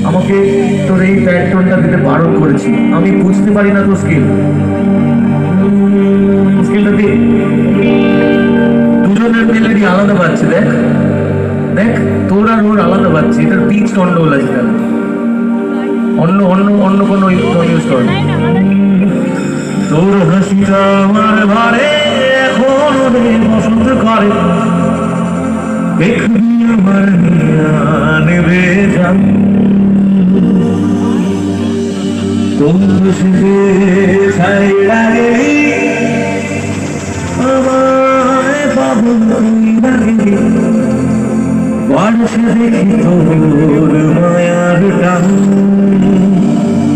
আমাকে তোর এই ব্যাটনটা দিতে বারণ করেছি, আমি বুঝতে পারি না তোর স্কিলটা দিয়ে দুজনের মেলেডি আলাদা পাচ্ছে। দেখ দেখ, তোর আর ওর আলাদা পাচ্ছে, এটার পিচ গন্ডগোল আছে। তাহলে অন্য অন্য অন্য কোনো টোন ইউজ কর। তোর হাসিটা আমার ভারে এখন বসন্ত করে, দেখবি আমার নেবে যান তোর সে ছাইড়া গেলি আমায় পাবো লাগে বাড়ছে দেখি তোর মায়া